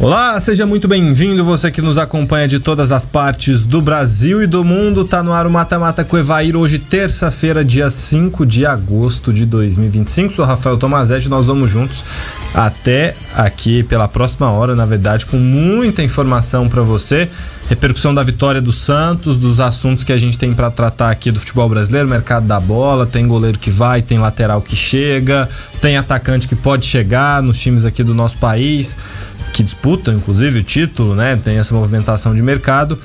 Olá, seja muito bem-vindo, você que nos acompanha de todas as partes do Brasil e do mundo. Tá no ar o Mata-Mata com Evair, hoje terça-feira, dia 5 de agosto de 2025. Sou Rafael Tomazetti e nós vamos juntos até aqui pela próxima hora, na verdade, com muita informação para você. Repercussão da vitória do Santos, dos assuntos que a gente tem para tratar aqui do futebol brasileiro, mercado da bola, tem goleiro que vai, tem lateral que chega, tem atacante que pode chegar nos times aqui do nosso país, que disputam inclusive o título, né? Tem essa movimentação de mercado.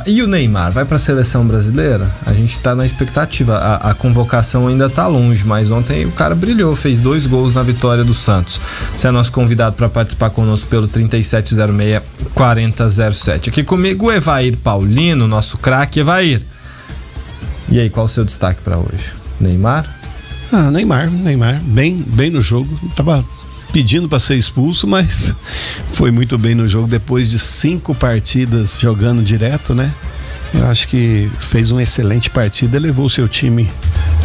E o Neymar vai para a seleção brasileira? A gente está na expectativa, a convocação ainda está longe, mas ontem o cara brilhou, fez 2 gols na vitória do Santos. Você é nosso convidado para participar conosco pelo 3706-4007. Aqui comigo o Evair Paulino, nosso craque. Evair, e aí, qual o seu destaque para hoje? Neymar? Neymar, bem no jogo, tava pedindo para ser expulso, mas foi muito bem no jogo, depois de 5 partidas jogando direto, né? Eu acho que fez uma excelente partida e levou o seu time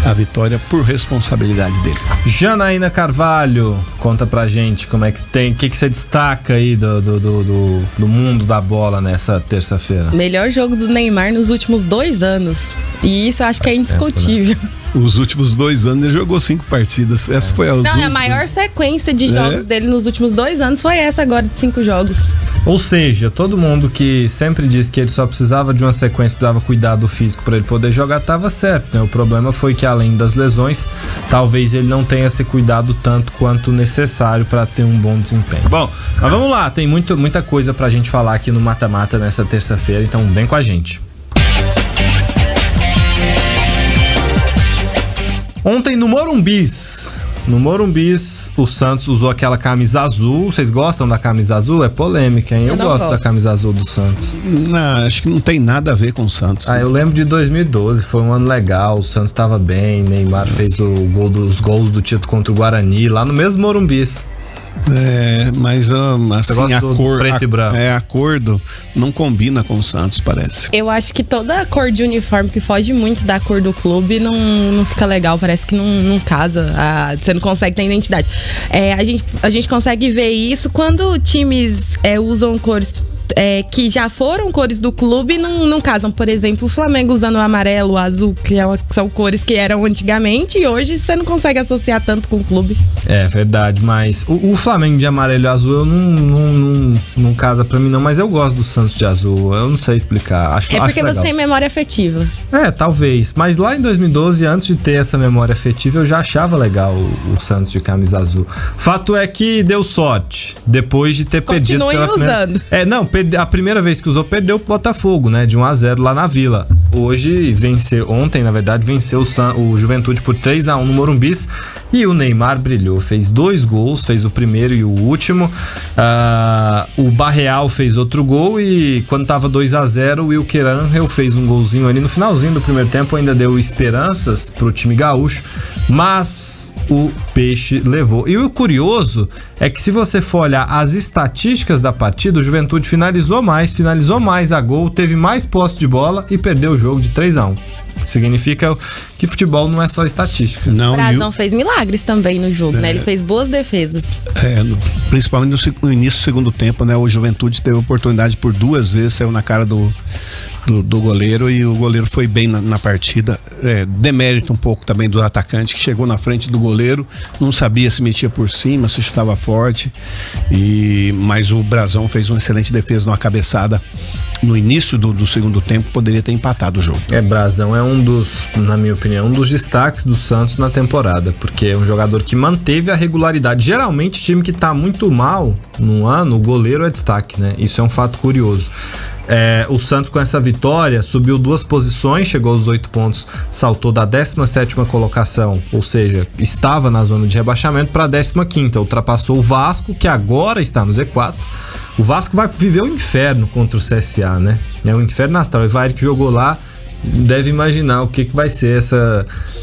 à vitória por responsabilidade dele. Janaína Carvalho, conta pra gente como é que tem, o que você destaca aí do mundo da bola nessa terça-feira? Melhor jogo do Neymar nos últimos 2 anos, e isso eu acho que é indiscutível. Tempo, né? Os últimos 2 anos ele jogou 5 partidas. Essa foi a a maior sequência de jogos dele nos últimos 2 anos foi essa agora de 5 jogos. Ou seja, todo mundo que sempre disse que ele só precisava de uma sequência, precisava cuidar do físico para ele poder jogar, estava certo, né? O problema foi que, além das lesões, talvez ele não tenha se cuidado tanto quanto necessário para ter um bom desempenho. Bom, mas vamos lá, tem muita coisa pra gente falar aqui no Mata-Mata nessa terça-feira, então vem com a gente. Ontem no Morumbis, o Santos usou aquela camisa azul. Vocês gostam da camisa azul? É polêmica, hein? Eu gosto da camisa azul do Santos. Não, acho que não tem nada a ver com o Santos. Eu lembro de 2012, foi um ano legal, o Santos estava bem, Neymar fez os gols do título contra o Guarani, lá no mesmo Morumbis. Mas assim, a cor preto e branco. A cor não combina com o Santos, parece. Eu acho que toda a cor de uniforme que foge muito da cor do clube não fica legal, parece que não casa, você não consegue ter identidade. A gente consegue ver isso quando times usam cores que já foram cores do clube e não casam. Por exemplo, o Flamengo usando o amarelo, o azul, que são cores que eram antigamente, e hoje você não consegue associar tanto com o clube. É verdade, mas o Flamengo de amarelo e azul não casa pra mim não, mas eu gosto do Santos de azul, eu não sei explicar. Acho porque legal. Você tem memória afetiva. Talvez, mas lá em 2012, antes de ter essa memória afetiva, eu já achava legal o Santos de camisa azul. Fato é que deu sorte, depois de ter perdido. Continuem usando. A primeira vez que usou, perdeu o Botafogo, né? De 1-0 lá na Vila. Ontem, na verdade, venceu o Juventude por 3-1 no Morumbis. E o Neymar brilhou, fez 2 gols, fez o primeiro e o último. O Barreal fez outro gol e quando tava 2-0, o Wilker Angel fez um golzinho ali no finalzinho do primeiro tempo, ainda deu esperanças pro time gaúcho, mas o Peixe levou. E o curioso é que, se você for olhar as estatísticas da partida, o Juventude finalizou mais a gol, teve mais posse de bola e perdeu o jogo de 3-1. Significa que futebol não é só estatística. O Brazão fez milagres também no jogo, né? Ele fez boas defesas. Principalmente no início do segundo tempo, né? O Juventude teve oportunidade por 2 vezes, saiu na cara do goleiro, e o goleiro foi bem na partida. Demérito um pouco também do atacante, que chegou na frente do goleiro, não sabia se metia por cima, se chutava forte, mas o Brazão fez uma excelente defesa numa cabeçada no início do segundo tempo, poderia ter empatado o jogo. Brazão é na minha opinião, um dos destaques do Santos na temporada, porque é um jogador que manteve a regularidade. Geralmente, time que tá muito mal no ano, o goleiro é destaque, né? Isso é um fato curioso. O Santos, com essa vitória, subiu 2 posições, chegou aos 8 pontos, saltou da 17ª colocação, ou seja, estava na zona de rebaixamento, para a 15ª, ultrapassou o Vasco, que agora está no Z4. O Vasco vai viver o inferno contra o CSA, né? É um inferno astral. O Evair, que jogou lá, deve imaginar o que vai ser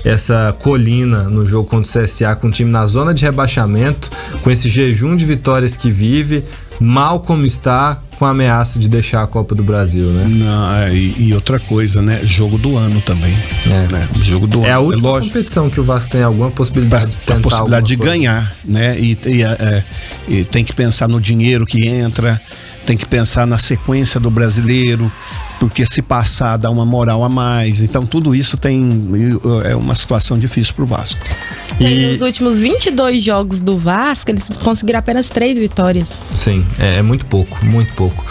essa colina no jogo contra o CSA, com o time na zona de rebaixamento, com esse jejum de vitórias que vive, mal como está, com a ameaça de deixar a Copa do Brasil, né? Não, e outra coisa, né? Jogo do ano também. Né? Jogo do ano. É a última competição que o Vasco tem alguma possibilidade de tentar a possibilidade de ganhar, né? E tem que pensar no dinheiro que entra, tem que pensar na sequência do brasileiro, porque se passar dá uma moral a mais. Então tudo isso é uma situação difícil pro Vasco. E nos últimos 22 jogos do Vasco, eles conseguiram apenas 3 vitórias. Sim, é muito pouco, muito pouco.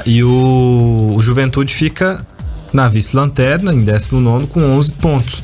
E o Juventude fica na vice-lanterna, em 19º, com 11 pontos.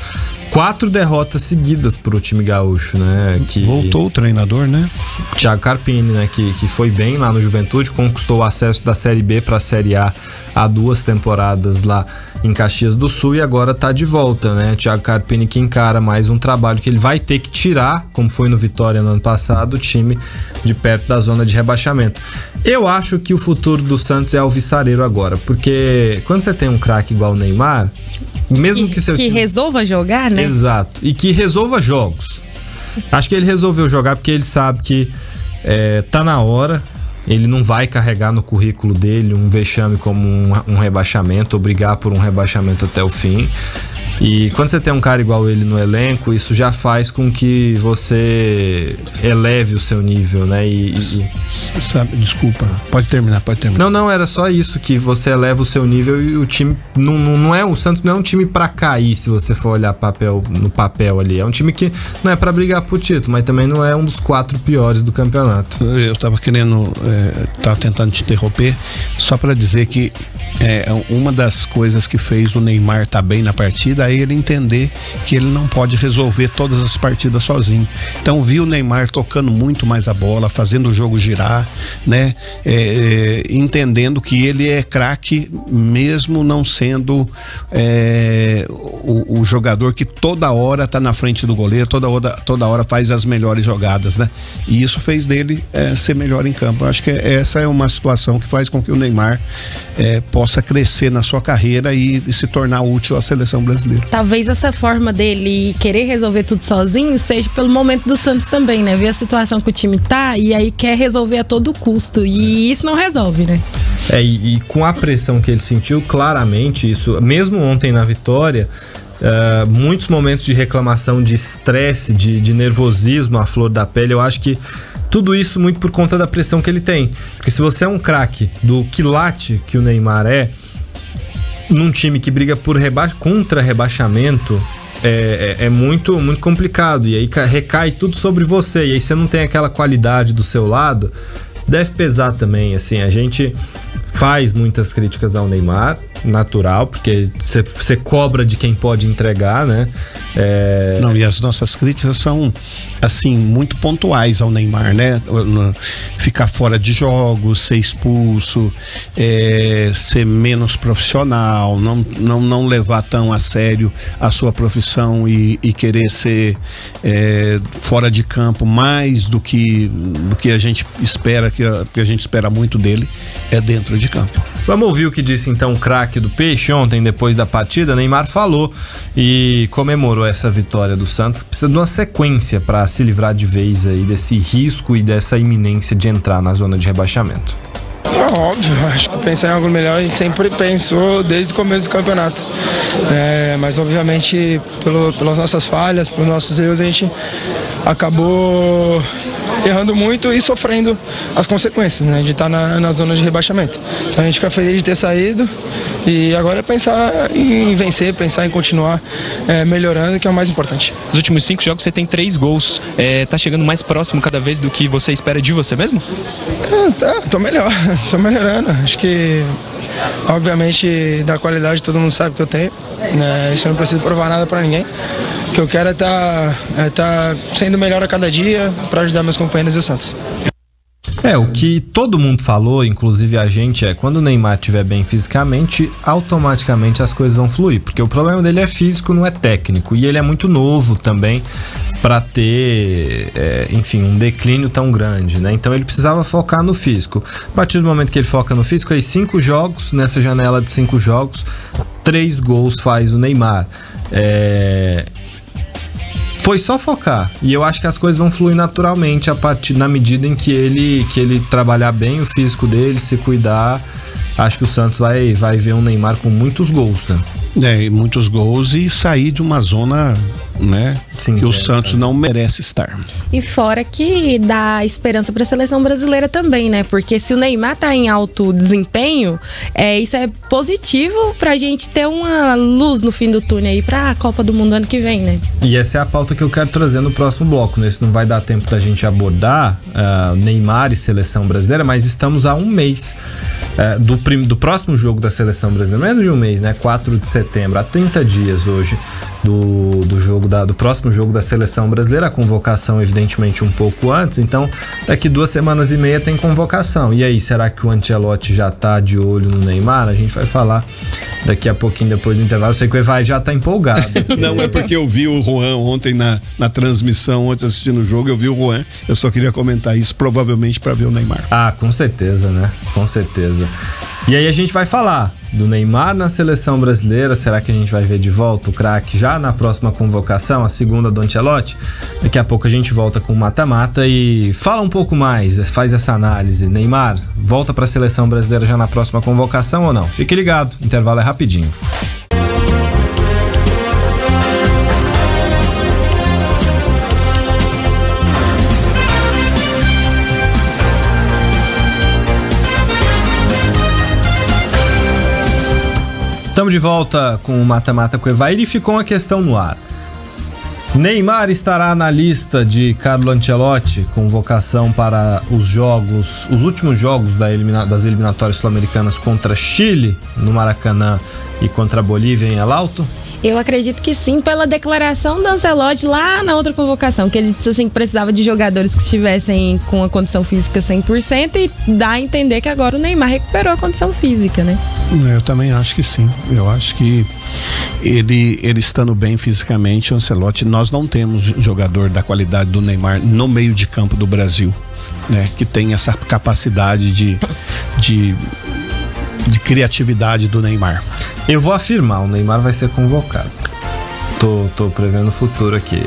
4 derrotas seguidas pro time gaúcho, né? Voltou o treinador, né? Thiago Carpini, né? Que foi bem lá no Juventude, conquistou o acesso da Série B para a Série A há 2 temporadas lá em Caxias do Sul e agora tá de volta, né? Thiago Carpini que encara mais um trabalho que ele vai ter que tirar, como foi no Vitória no ano passado, o time de perto da zona de rebaixamento. Eu acho que o futuro do Santos é alvissareiro agora, porque quando você tem um craque igual o Neymar, mesmo que seu time resolva jogar, né? Exato, e que resolva jogos. Acho que ele resolveu jogar porque ele sabe que tá na hora. Ele não vai carregar no currículo dele um vexame como um rebaixamento, ou brigar por um rebaixamento até o fim. E quando você tem um cara igual ele no elenco, isso já faz com que você eleve o seu nível, né? Sabe, desculpa, pode terminar. Não, era só isso, que você eleva o seu nível e o time o Santos não é um time pra cair, se você for olhar no papel ali. É um time que não é pra brigar por título, mas também não é um dos 4 piores do campeonato. Eu tava tentando te interromper, só pra dizer que uma das coisas que fez o Neymar estar bem na partida é ele entender que ele não pode resolver todas as partidas sozinho. Então viu o Neymar tocando muito mais a bola, fazendo o jogo girar, né? Entendendo que ele é craque mesmo não sendo o jogador que toda hora tá na frente do goleiro, toda hora faz as melhores jogadas, né? E isso fez dele ser melhor em campo. Eu acho que essa é uma situação que faz com que o Neymar possa crescer na sua carreira e se tornar útil à seleção brasileira. Talvez essa forma dele querer resolver tudo sozinho seja pelo momento do Santos também, né? Ver a situação que o time tá e aí quer resolver a todo custo. E isso não resolve, né? E com a pressão que ele sentiu, claramente, isso, mesmo ontem na vitória, muitos momentos de reclamação, de estresse, de nervosismo à flor da pele, eu acho que tudo isso muito por conta da pressão que ele tem. Porque se você é um craque do quilate que o Neymar num time que briga por contra rebaixamento, é muito, muito complicado. E aí recai tudo sobre você. E aí você não tem aquela qualidade do seu lado. Deve pesar também, assim, a gente faz muitas críticas ao Neymar, natural, porque você cobra de quem pode entregar, né? Não, e as nossas críticas são, assim, muito pontuais ao Neymar, sim, né? Ficar fora de jogos, ser expulso, ser menos profissional, não levar tão a sério a sua profissão e querer ser fora de campo mais do que a gente espera, que a gente espera muito dele, dentro de campo. Vamos ouvir o que disse então o craque do Peixe ontem, depois da partida. Neymar falou e comemorou essa vitória do Santos. Precisa de uma sequência para se livrar de vez aí desse risco e dessa iminência de entrar na zona de rebaixamento. Óbvio, acho que pensar em algo melhor a gente sempre pensou desde o começo do campeonato, mas obviamente pelas nossas falhas, pelos nossos erros, a gente acabou errando muito e sofrendo as consequências, né, de estar na zona de rebaixamento. Então a gente fica feliz de ter saído e agora é pensar em vencer, pensar em continuar melhorando, que é o mais importante. Nos últimos 5 jogos você tem 3 gols, tá chegando mais próximo cada vez do que você espera de você mesmo? Tô melhorando, acho que obviamente da qualidade todo mundo sabe que eu tenho, né? Isso eu não preciso provar nada pra ninguém. O que eu quero é tá sendo melhor a cada dia para ajudar meus companheiros e o Santos. O que todo mundo falou, inclusive a gente, quando o Neymar estiver bem fisicamente, automaticamente as coisas vão fluir, porque o problema dele é físico, não é técnico, e ele é muito novo também para ter, um declínio tão grande, né? Então ele precisava focar no físico. A partir do momento que ele foca no físico, aí 5 jogos, nessa janela de 5 jogos, 3 gols faz o Neymar. foi só focar. E eu acho que as coisas vão fluir naturalmente na medida em que ele trabalhar bem o físico dele, se cuidar. Acho que o Santos vai ver um Neymar com muitos gols, né? Muitos gols e sair de uma zona, né? Sim, que o Santos não merece estar. E fora que dá esperança para a seleção brasileira também, né? Porque se o Neymar tá em alto desempenho, isso é positivo pra gente ter uma luz no fim do túnel aí pra Copa do Mundo ano que vem, né? E essa é a pauta que eu quero trazer no próximo bloco, né? Isso não vai dar tempo da gente abordar Neymar e seleção brasileira, mas estamos há um mês do próximo jogo da seleção brasileira, menos de um mês, né? 4 de setembro, há 30 dias hoje do próximo jogo da seleção brasileira, a convocação evidentemente um pouco antes, então daqui 2 semanas e meia tem convocação. E aí, será que o Ancelotti já tá de olho no Neymar? A gente vai falar daqui a pouquinho, depois do intervalo. Eu sei que o Evair já tá empolgado. Não, é porque eu vi o Juan ontem na transmissão, ontem assistindo o jogo, eu vi o Juan, eu só queria comentar isso, provavelmente para ver o Neymar. Ah, com certeza, né? Com certeza. E aí a gente vai falar do Neymar na seleção brasileira. Será que a gente vai ver de volta o craque já na próxima convocação, a segunda do Ancelotti? Daqui a pouco a gente volta com o mata-mata e fala um pouco mais, faz essa análise. Neymar, volta para a seleção brasileira já na próxima convocação ou não? Fique ligado, o intervalo é rapidinho. Estamos de volta com o Mata-Mata com o Evair e ficou uma questão no ar. Neymar estará na lista de Carlo Ancelotti, convocação para os últimos jogos das eliminatórias sul-americanas contra Chile, no Maracanã, e contra a Bolívia em El Alto? Eu acredito que sim, pela declaração do Ancelotti lá na outra convocação, que ele disse assim que precisava de jogadores que estivessem com a condição física 100% e dá a entender que agora o Neymar recuperou a condição física, né? Eu também acho que sim. Eu acho que ele estando bem fisicamente, o Ancelotti, nós não temos jogador da qualidade do Neymar no meio de campo do Brasil, né? Que tem essa capacidade de criatividade do Neymar. Eu vou afirmar, o Neymar vai ser convocado. Tô prevendo o futuro aqui.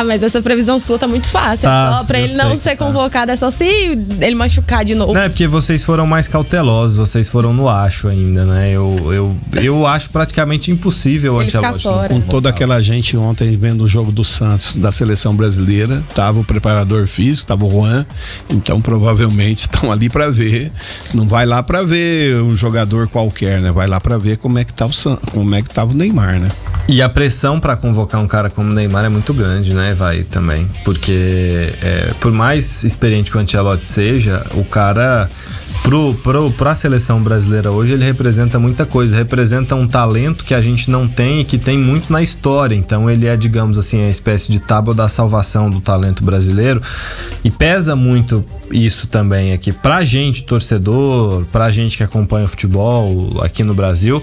Mas essa previsão sua tá muito fácil. Tá, só pra ele não ser convocado, é só se ele machucar de novo. Não, é porque vocês foram mais cautelosos, vocês foram no acho ainda, né? Eu acho praticamente impossível o Ancelotti. Com toda aquela gente ontem vendo o jogo do Santos, da seleção brasileira, tava o preparador físico, tava o Juan, então provavelmente estão ali pra ver. Não vai lá pra ver um jogador qualquer, né? Vai lá pra ver como é que tava o Neymar, né? E a pressão para convocar um cara como o Neymar é muito grande, né? Vai também. Porque por mais experiente que o Ancelotti seja, o cara, pra seleção brasileira hoje, ele representa muita coisa. Representa um talento que a gente não tem e que tem muito na história. Então ele é, digamos assim, a espécie de tábua da salvação do talento brasileiro. E pesa muito isso também aqui pra gente, torcedor, pra gente que acompanha o futebol aqui no Brasil.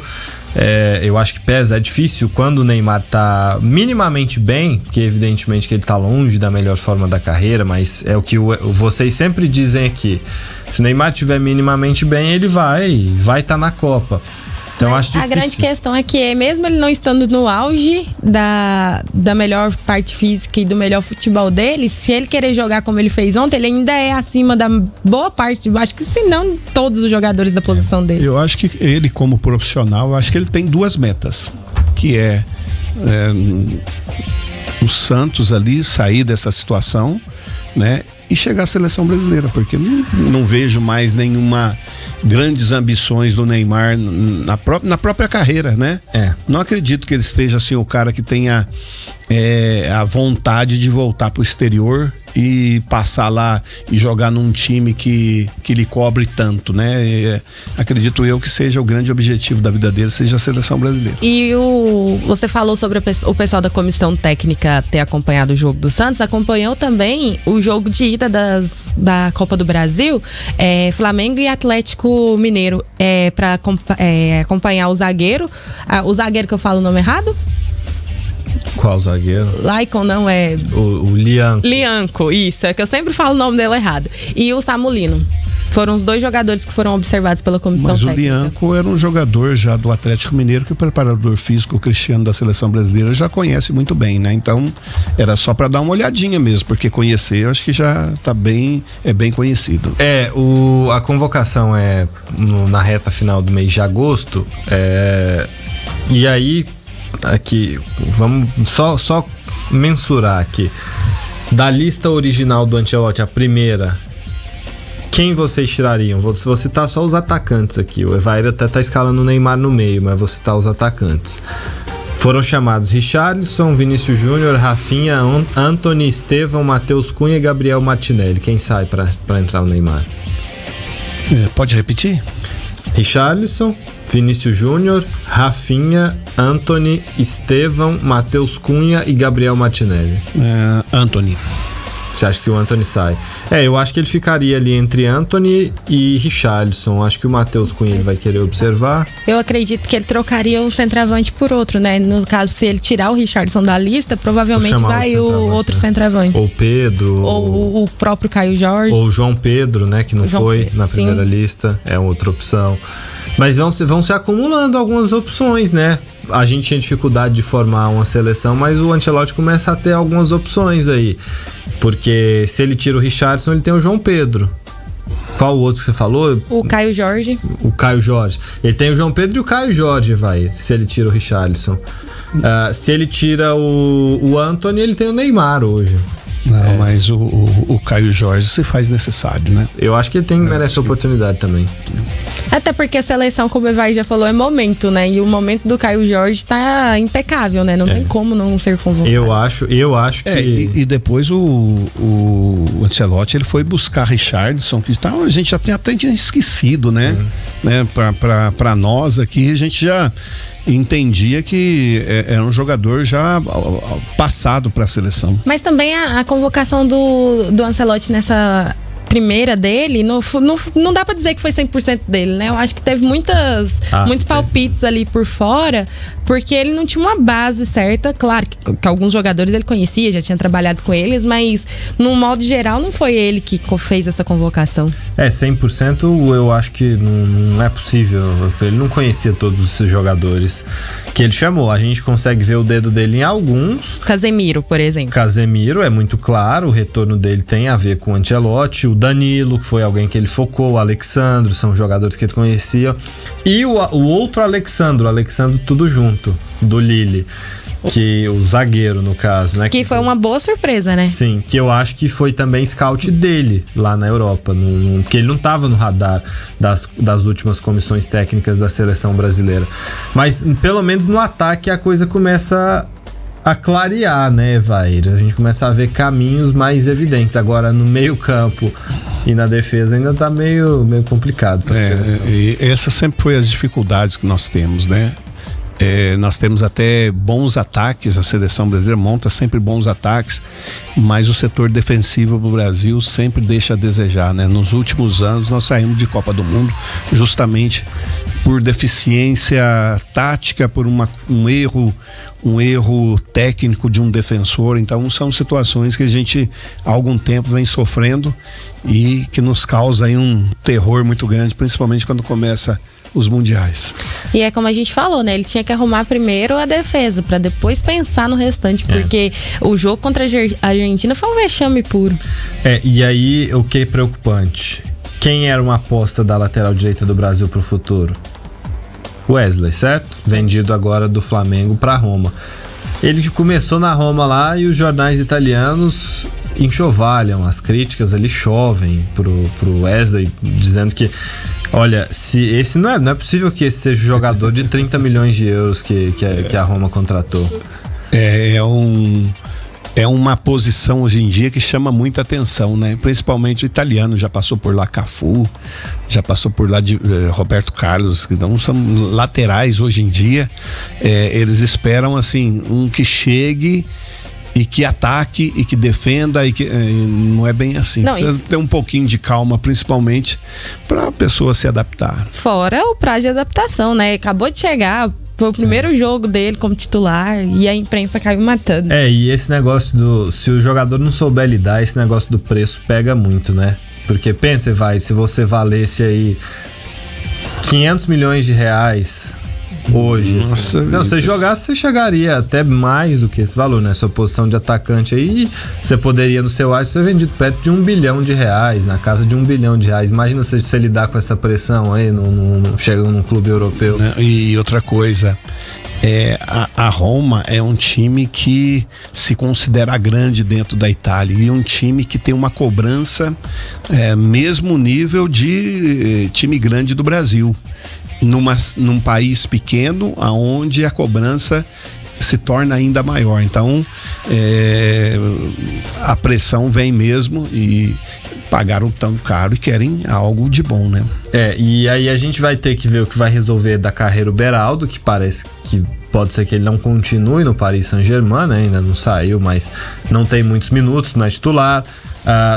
Eu acho que pesa, é difícil quando o Neymar tá minimamente bem, que evidentemente que ele tá longe da melhor forma da carreira, mas é o que vocês sempre dizem aqui. Se o Neymar estiver minimamente bem, ele vai tá na Copa. Então, acho difícil. A grande questão é que mesmo ele não estando no auge da melhor parte física e do melhor futebol dele, se ele querer jogar como ele fez ontem, ele ainda é acima da boa parte, acho que se não todos os jogadores da posição dele. Eu acho que ele, como profissional, acho que ele tem 2 metas, que é o Santos ali sair dessa situação, né? E chegar à seleção brasileira, porque não vejo mais nenhuma grandes ambições do Neymar na própria carreira, né? Não acredito que ele esteja assim o cara que tenha a vontade de voltar pro exterior e passar lá e jogar num time que lhe cobre tanto, né? Acredito eu que seja o grande objetivo da vida dele, seja a seleção brasileira. E você falou sobre o pessoal da comissão técnica ter acompanhado o jogo do Santos, acompanhou também o jogo de ida da Copa do Brasil, Flamengo e Atlético Mineiro, para acompanhar o zagueiro que eu falo o nome errado? Qual zagueiro? Laicon, não é? O Lianco. Lianco, isso. É que eu sempre falo o nome dele errado. E o Samulino. Foram os 2 jogadores que foram observados pela comissão Mas técnica. o Bianco era um jogador já do Atlético Mineiro que o preparador físico, o Cristiano da seleção brasileira, já conhece muito bem, né? Então era só para dar uma olhadinha mesmo, porque conhecer eu acho que já tá bem conhecido. A convocação é na reta final do mês de agosto, e aí aqui vamos só mensurar aqui da lista original do Ancelotti, a primeira. Quem vocês tirariam? Vou citar só os atacantes aqui. O Evair até tá escalando o Neymar no meio, mas vou citar os atacantes. Foram chamados Richarlison, Vinícius Júnior, Rafinha, Antony, Estevão, Matheus Cunha e Gabriel Martinelli. Quem sai pra entrar o Neymar? Pode repetir? Richarlison, Vinícius Júnior, Rafinha, Antony, Estevão, Matheus Cunha e Gabriel Martinelli. Antony. Você acha que o Antony sai? Eu acho que ele ficaria ali entre Antony e Richarlison. Acho que o Matheus Cunha ele vai querer observar. Eu acredito que ele trocaria um centroavante por outro, né? No caso, se ele tirar o Richarlison da lista, provavelmente vai o outro centroavante. Ou Pedro. Ou o próprio Caio Jorge. Ou o João Pedro, né? Que não foi na primeira lista. É outra opção. Mas vão se acumulando algumas opções, né? A gente tinha dificuldade de formar uma seleção, mas o Ancelotti começa a ter algumas opções aí. Porque se ele tira o Richarlison, ele tem o João Pedro. Qual o outro que você falou? O Caio Jorge. O Caio Jorge. Ele tem o João Pedro e o Caio Jorge, se ele tira o Richarlison. Se ele tira o Antony, ele tem o Neymar hoje. Não, mas o Caio Jorge se faz necessário, né? Eu acho que ele merece oportunidade também. Até porque a seleção, como o Evair já falou, é momento, né? E o momento do Caio Jorge tá impecável, né? Não tem como não ser convocado. Eu acho que... E depois o Ancelotti, ele foi buscar Richarlison, que a gente já até tinha esquecido, né? Pra nós aqui, a gente já entendia que era um jogador já passado para a seleção. Mas também a convocação do Ancelotti nessa primeira dele, não dá pra dizer que foi 100% dele, né? Eu acho que teve muitos palpites ali por fora, porque ele não tinha uma base certa. Claro que alguns jogadores ele conhecia, já tinha trabalhado com eles, mas no modo geral não foi ele que fez essa convocação. 100% eu acho que não é possível. Ele não conhecia todos esses jogadores que ele chamou. A gente consegue ver o dedo dele em alguns. Casemiro, por exemplo. Casemiro é muito claro, o retorno dele tem a ver com o Ancelotti. O Danilo, que foi alguém que ele focou, o Alexandro, são jogadores que ele conhecia. E o outro Alexandro tudo junto, do Lille. Que o zagueiro, no caso, né? Que foi uma boa surpresa, né? Sim, que eu acho que foi também scout dele lá na Europa, porque ele não estava no radar das últimas comissões técnicas da seleção brasileira. Mas pelo menos no ataque a coisa começa a clarear, né, Evair? A gente começa a ver caminhos mais evidentes. Agora no meio campo e na defesa ainda tá meio complicado pra seleção. E essa sempre foi as dificuldades que nós temos, né? Nós temos até bons ataques, a seleção brasileira monta sempre bons ataques, mas o setor defensivo do Brasil sempre deixa a desejar, né? Nos últimos anos nós saímos de Copa do Mundo justamente por deficiência tática, por um erro técnico de um defensor. Então são situações que a gente há algum tempo vem sofrendo e que nos causa aí um terror muito grande, principalmente quando começa os mundiais. E é como a gente falou, né? Ele tinha que arrumar primeiro a defesa para depois pensar no restante, porque o jogo contra a Argentina foi um vexame puro. E aí o que é preocupante? Quem era uma aposta da lateral direita do Brasil pro futuro? Wesley, certo? Vendido agora do Flamengo para Roma. Ele que começou na Roma lá e os jornais italianos enxovalham, as críticas ali chovem pro Wesley, dizendo que olha, se esse não é possível que esse seja o jogador de 30 milhões de euros que a Roma contratou. É uma posição hoje em dia que chama muita atenção, né? Principalmente o italiano, já passou por lá Cafu, já passou por lá Roberto Carlos, que não são laterais hoje em dia. Eles esperam assim, um que chegue e que ataque e que defenda, e que não é bem assim. Precisa ter um pouquinho de calma, principalmente para a pessoa se adaptar. Fora o prazo de adaptação, né? Acabou de chegar, foi o primeiro jogo dele como titular e a imprensa caiu matando. E esse negócio se o jogador não souber lidar, esse negócio do preço pega muito, né? Porque pensa, vai, se você valesse aí 500 milhões de reais hoje, nossa, não, você jogasse, você chegaria até mais do que esse valor, né? Sua posição de atacante aí, você poderia no seu ser vendido perto de R$1 bilhão, na casa de R$1 bilhão. Imagina você lidar com essa pressão aí, chegando num clube europeu. E outra coisa, a Roma é um time que se considera grande dentro da Itália e um time que tem uma cobrança mesmo nível de time grande do Brasil. Num país pequeno, aonde a cobrança se torna ainda maior. Então, a pressão vem mesmo e pagaram tão caro e querem algo de bom, né? E aí a gente vai ter que ver o que vai resolver da carreira o Beraldo, que parece que pode ser que ele não continue no Paris Saint-Germain, né? Ainda não saiu, mas não tem muitos minutos, não é titular.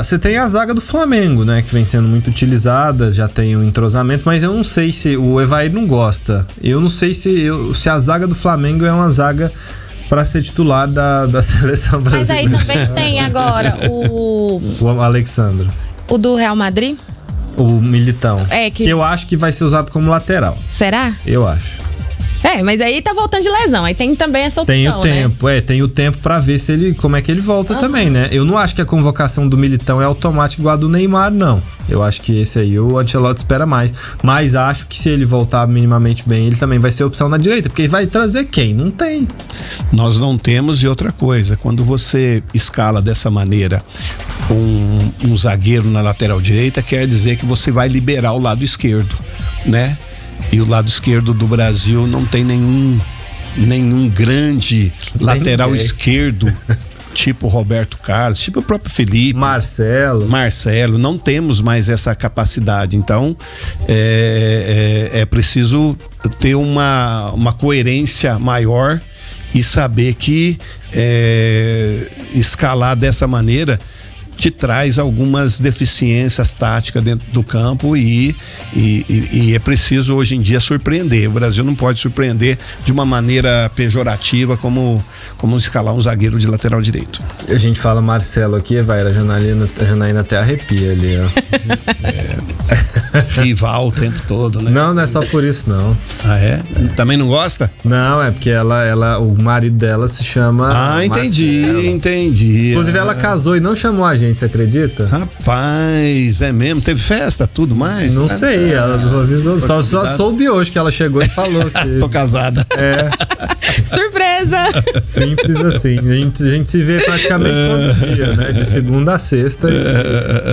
Você tem a zaga do Flamengo, né? Que vem sendo muito utilizada, já tem o entrosamento, mas eu não sei se o Evair não gosta. Eu não sei se a zaga do Flamengo é uma zaga para ser titular da seleção brasileira. Mas aí também tem agora o Alexandre. O do Real Madrid? O Militão. Que eu acho que vai ser usado como lateral. Será? Eu acho. Mas aí tá voltando de lesão, aí tem também essa opção, tem o tempo, né? Tem o tempo pra ver como é que ele volta também, né? Eu não acho que a convocação do Militão é automática igual a do Neymar, não. Eu acho que esse aí o Ancelotti espera mais. Mas acho que se ele voltar minimamente bem, ele também vai ser opção na direita, porque vai trazer quem? Não tem. Nós não temos. E outra coisa, quando você escala dessa maneira um zagueiro na lateral direita, quer dizer que você vai liberar o lado esquerdo, né? E o lado esquerdo do Brasil não tem nenhum grande lateral esquerdo, tipo Roberto Carlos, tipo o próprio Felipe. Marcelo, não temos mais essa capacidade. Então, é preciso ter uma coerência maior e saber que escalar dessa maneira te traz algumas deficiências táticas dentro do campo e é preciso hoje em dia surpreender. O Brasil não pode surpreender de uma maneira pejorativa como escalar um zagueiro de lateral direito. A gente fala Marcelo aqui, vai, a Janaína até arrepia ali, ó. Rival o tempo todo, né? Não é só por isso, não. Ah, é? Também não gosta? Não, é porque o marido dela se chama entendi. Inclusive ela casou e não chamou a gente, você acredita? Rapaz, é mesmo? Teve festa, tudo mais? Não sei, ela avisou. Só soube hoje que ela chegou e falou que... Tô casada. Surpresa! Simples assim. A gente se vê praticamente todo dia, né? De segunda a sexta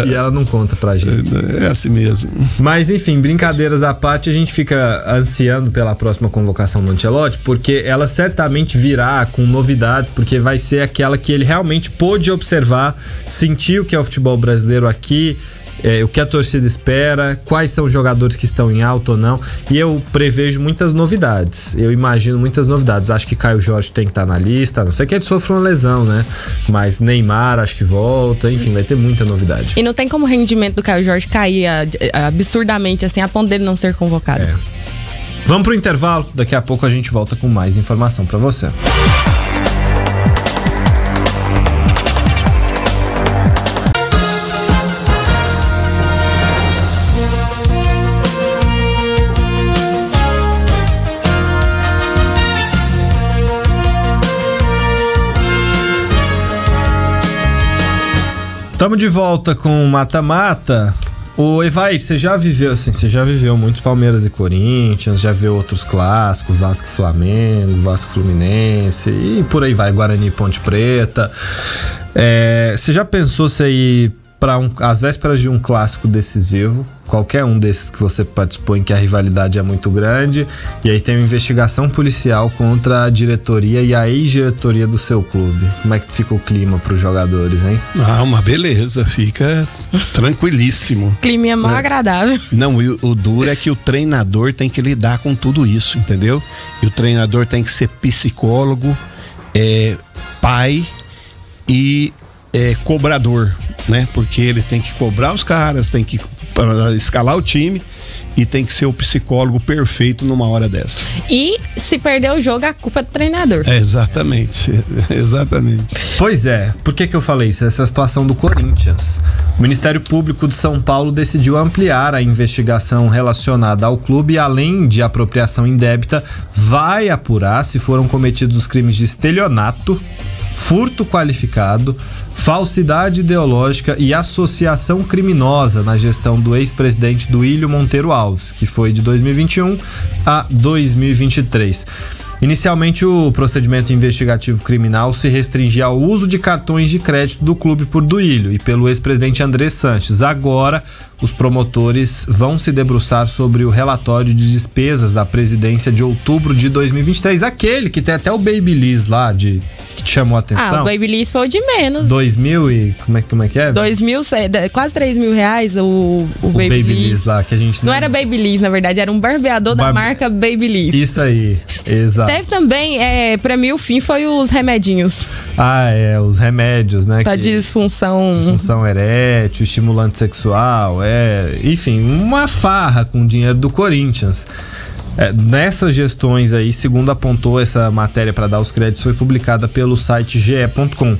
e ela não conta pra gente. É assim mesmo. Mas enfim, brincadeiras à parte, a gente fica ansiando pela próxima convocação do Ancelotti, porque ela certamente virá com novidades, porque vai ser aquela que ele realmente pôde observar, sentir o que é o futebol brasileiro aqui, o que a torcida espera, quais são os jogadores que estão em alta ou não, e eu prevejo muitas novidades, eu imagino muitas novidades. Acho que Caio Jorge tem que estar na lista, a não ser que ele sofra uma lesão, né? Mas Neymar acho que volta, enfim, vai ter muita novidade. E não tem como o rendimento do Caio Jorge cair absurdamente assim, a ponto dele não ser convocado. Vamos pro intervalo, daqui a pouco a gente volta com mais informação pra você. Estamos de volta com o Mata-Mata. O Evair, você já viveu muitos Palmeiras e Corinthians, já viu outros clássicos, Vasco e Flamengo, Vasco e Fluminense e por aí vai, Guarani e Ponte Preta. Você já pensou você ir para às vésperas de um clássico decisivo, qualquer um desses que você participou em que a rivalidade é muito grande, e aí tem uma investigação policial contra a diretoria e a ex-diretoria do seu clube? Como é que fica o clima para os jogadores, hein? Uma beleza, fica tranquilíssimo. Clima é mal agradável. Não, o duro é que o treinador tem que lidar com tudo isso, entendeu? E o treinador tem que ser psicólogo, pai e cobrador, né? Porque ele tem que cobrar os caras, tem que escalar o time e tem que ser o psicólogo perfeito numa hora dessa. E se perder o jogo, a culpa é do treinador. Exatamente. Pois é, por que eu falei isso? Essa situação do Corinthians. O Ministério Público de São Paulo decidiu ampliar a investigação relacionada ao clube e, além de apropriação indébita, vai apurar se foram cometidos os crimes de estelionato, furto qualificado, falsidade ideológica e associação criminosa na gestão do ex-presidente Duílio Monteiro Alves, que foi de 2021 a 2023. Inicialmente, o procedimento investigativo criminal se restringia ao uso de cartões de crédito do clube por Duílio e pelo ex-presidente André Sanches. Agora, os promotores vão se debruçar sobre o relatório de despesas da presidência de outubro de 2023. Aquele que tem até o Babyliss lá, que te chamou a atenção. O Babyliss foi o de menos. 2.000 e... Como é que é? 2.000, quase 3.000 reais o Babyliss lá, que a gente... Não era Babyliss, na verdade, era um barbeador da marca Babyliss. Isso aí, exato. Teve também, pra mim o fim foi os remedinhos. Os remédios, né? Pra disfunção erétil, estimulante sexual, enfim, uma farra com o dinheiro do Corinthians. Nessas gestões aí, segundo apontou essa matéria para dar os créditos, foi publicada pelo site ge.com.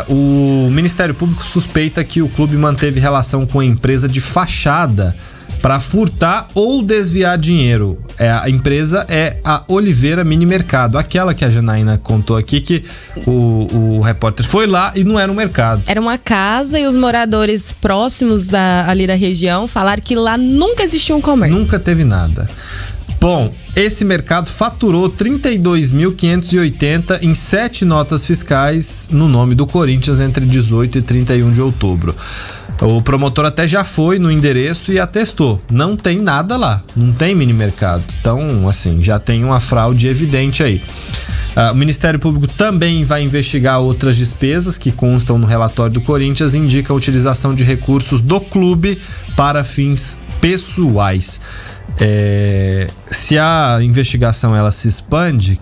O Ministério Público suspeita que o clube manteve relação com a empresa de fachada para furtar ou desviar dinheiro. A empresa é a Oliveira Mini Mercado, aquela que a Janaína contou aqui, que o repórter foi lá e não era um mercado. Era uma casa e os moradores próximos ali da região falaram que lá nunca existiu um comércio. Nunca teve nada. Bom, esse mercado faturou 32.580 em 7 notas fiscais no nome do Corinthians entre 18 e 31 de outubro. O promotor até já foi no endereço e atestou. Não tem nada lá, não tem mini mercado. Então, assim, já tem uma fraude evidente aí. O Ministério Público também vai investigar outras despesas que constam no relatório do Corinthians e indica a utilização de recursos do clube para fins pessoais. Se a investigação ela se expande,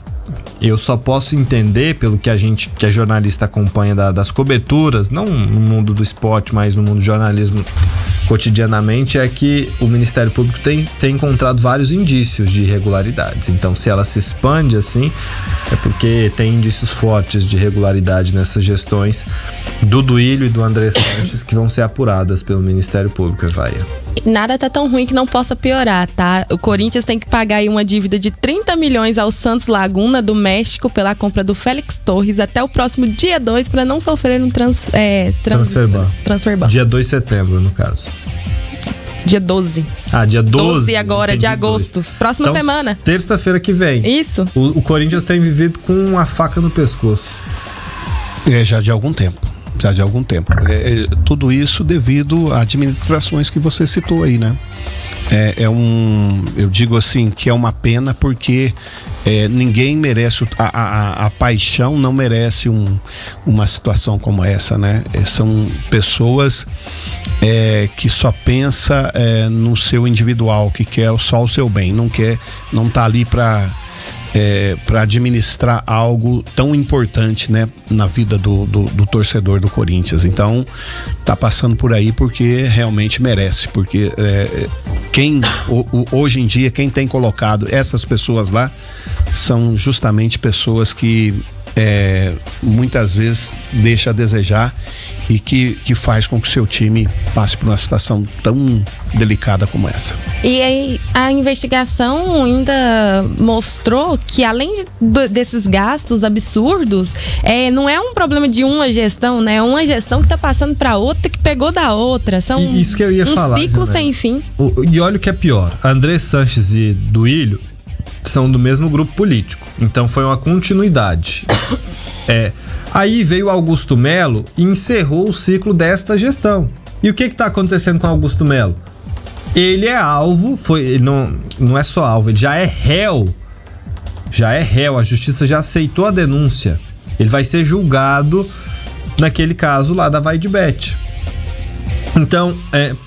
eu só posso entender, pelo que a jornalista acompanha das coberturas, não no mundo do esporte, mas no mundo do jornalismo cotidianamente, é que o Ministério Público tem encontrado vários indícios de irregularidades. Então, se ela se expande assim, é porque tem indícios fortes de irregularidade nessas gestões do Duílio e do André Sanches que vão ser apuradas pelo Ministério Público, Evaia. Nada tá tão ruim que não possa piorar, tá? O Corinthians tem que pagar aí uma dívida de 30 milhões ao Santos Laguna do México pela compra do Félix Torres até o próximo dia 2 para não sofrer um transferban. Dia 2 de setembro, no caso. Dia 12. Dia 12 agora, de agosto. Próxima semana. Terça-feira que vem. Isso. O Corinthians tem vivido com uma faca no pescoço. Já de algum tempo. Tudo isso devido a administrações que você citou aí, né? Eu digo assim que é uma pena porque ninguém merece, a paixão não merece uma situação como essa, né? São pessoas que só pensa no seu individual, que quer só o seu bem, não tá ali para administrar algo tão importante, né, na vida do torcedor do Corinthians. Então tá passando por aí porque realmente merece, porque hoje em dia quem tem colocado essas pessoas lá são justamente pessoas que muitas vezes deixa a desejar e que faz com que o seu time passe por uma situação tão delicada como essa. E aí a investigação ainda mostrou que além desses gastos absurdos, não é um problema de uma gestão, né? É uma gestão que tá passando para outra, que pegou da outra. São isso que eu ia falar, ciclo sem fim. E olha o que é pior, André Sanches e Duílio são do mesmo grupo político, então foi uma continuidade. Aí veio Augusto Melo e encerrou o ciclo desta gestão. E o que está acontecendo com Augusto Melo? Ele é alvo, ele não é só alvo, ele já é réu. A justiça já aceitou a denúncia. Ele vai ser julgado naquele caso lá da Vaidbet. Então,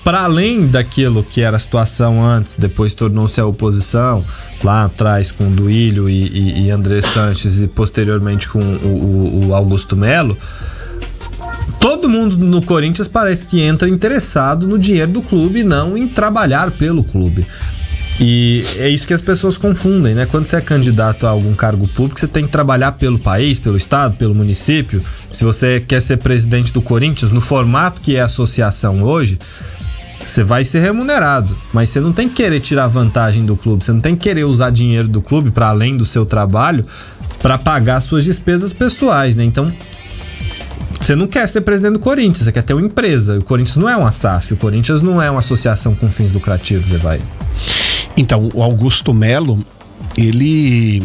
para além daquilo que era a situação antes, depois tornou-se a oposição, lá atrás com o Duílio e André Sanches e posteriormente com o Augusto Melo, todo mundo no Corinthians parece que entra interessado no dinheiro do clube e não em trabalhar pelo clube. E é isso que as pessoas confundem, né? Quando você é candidato a algum cargo público, você tem que trabalhar pelo país, pelo estado, pelo município. Se você quer ser presidente do Corinthians, no formato que é a associação hoje, você vai ser remunerado, mas você não tem que querer tirar vantagem do clube, você não tem que querer usar dinheiro do clube para além do seu trabalho para pagar suas despesas pessoais, né? Então, você não quer ser presidente do Corinthians, você quer ter uma empresa. O Corinthians não é uma SAF, o Corinthians não é uma associação com fins lucrativos, você vai. Então, o Augusto Melo, ele